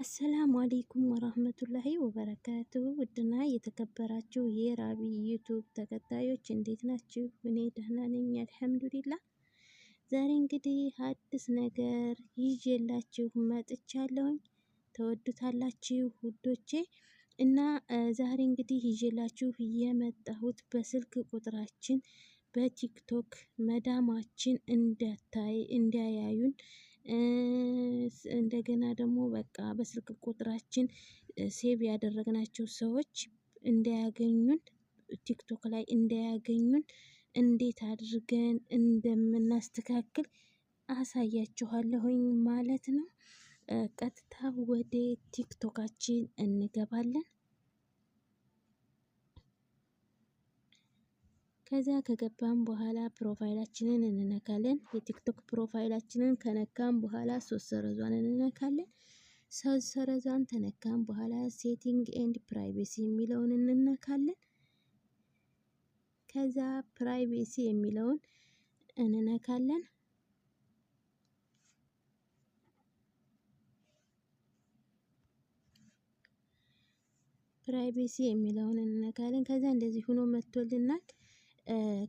አሰላሙ አሌይኩም ወራህመቱላሂ ወበረካቱ። ውድና የተከበራችሁ የራቢ ዩቱብ ተከታዮች እንዴት ናችሁ? እኔ ደህና ነኝ አልሐምዱሊላ። ዛሬ እንግዲህ አዲስ ነገር ይዤላችሁ መጥቻለሁኝ። ተወዱታላችሁ ውዶቼ። እና ዛሬ እንግዲህ ይዤላችሁ የመጣሁት በስልክ ቁጥራችን በቲክቶክ መዳማችን እንዲያያዩን እንደገና ደግሞ በቃ በስልክ ቁጥራችን ሴቭ ያደረግናቸው ሰዎች እንዳያገኙን ቲክቶክ ላይ እንዳያገኙን እንዴት አድርገን እንደምናስተካክል አሳያችኋለሁኝ ማለት ነው። ቀጥታ ወደ ቲክቶካችን እንገባለን። ከዛ ከገባን በኋላ ፕሮፋይላችንን እንነካለን። የቲክቶክ ፕሮፋይላችንን ከነካን በኋላ ሶስት ሰረዟን እንነካለን። ሶስት ሰረዟን ተነካን በኋላ ሴቲንግ ኤንድ ፕራይቬሲ የሚለውን እንነካለን። ከዛ ፕራይቬሲ የሚለውን እንነካለን። ፕራይቬሲ የሚለውን እንነካለን። ከዛ እንደዚህ ሆኖ መጥቶልናል።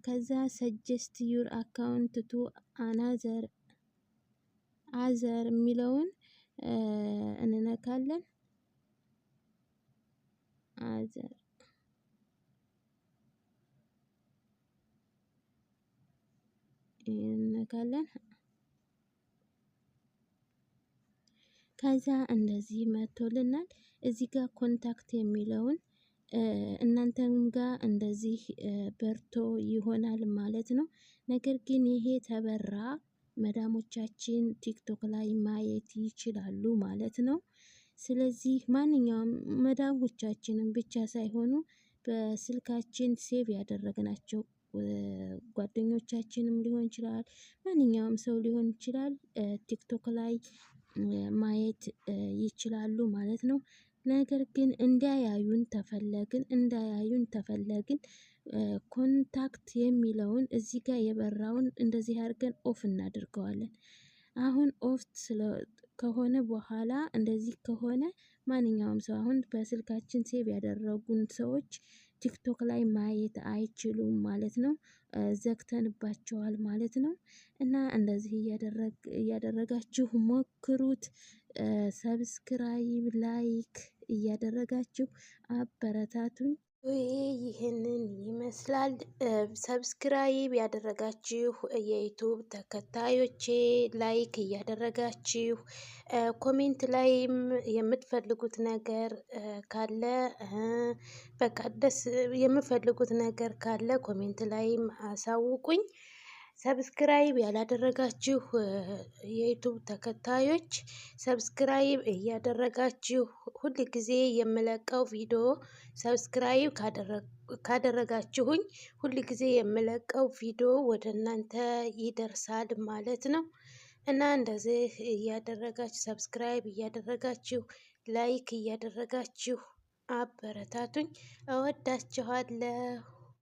ከዛ ሰጀስት ዩር አካውንት ቱ አናዘር የሚለውን እንነካለን። አዘር እንነካለን። ከዛ እንደዚህ መጥቶልናል። እዚህ ጋር ኮንታክት የሚለውን እናንተም ጋር እንደዚህ በርቶ ይሆናል ማለት ነው። ነገር ግን ይሄ ተበራ መዳሞቻችን ቲክቶክ ላይ ማየት ይችላሉ ማለት ነው። ስለዚህ ማንኛውም መዳሞቻችንን ብቻ ሳይሆኑ በስልካችን ሴቭ ያደረግናቸው ጓደኞቻችንም ሊሆን ይችላል፣ ማንኛውም ሰው ሊሆን ይችላል ቲክቶክ ላይ ማየት ይችላሉ ማለት ነው። ነገር ግን እንዳያዩን ተፈለግን ኮንታክት የሚለውን እዚህ ጋር የበራውን እንደዚህ አድርገን ኦፍ እናድርገዋለን። አሁን ኦፍ ከሆነ በኋላ እንደዚህ ከሆነ ማንኛውም ሰው አሁን በስልካችን ሴቭ ያደረጉን ሰዎች ቲክቶክ ላይ ማየት አይችሉም ማለት ነው። ዘግተንባቸዋል ማለት ነው። እና እንደዚህ እያደረጋችሁ ሞክሩት። ሰብስክራይብ ላይክ እያደረጋችሁ አበረታቱኝ። ይህንን ይመስላል። ሰብስክራይብ ያደረጋችሁ የዩቱብ ተከታዮቼ ላይክ እያደረጋችሁ ኮሜንት ላይም የምትፈልጉት ነገር ካለ በቃ ደስ የምፈልጉት ነገር ካለ ኮሜንት ላይም አሳውቁኝ። ሰብስክራይብ ያላደረጋችሁ የዩቱብ ተከታዮች ሰብስክራይብ እያደረጋችሁ ሁል ጊዜ የምለቀው ቪዲዮ ሰብስክራይብ ካደረጋችሁኝ ሁል ጊዜ የምለቀው ቪዲዮ ወደ እናንተ ይደርሳል ማለት ነው። እና እንደዚህ እያደረጋችሁ ሰብስክራይብ እያደረጋችሁ ላይክ እያደረጋችሁ አበረታቱኝ። እወዳችኋለሁ።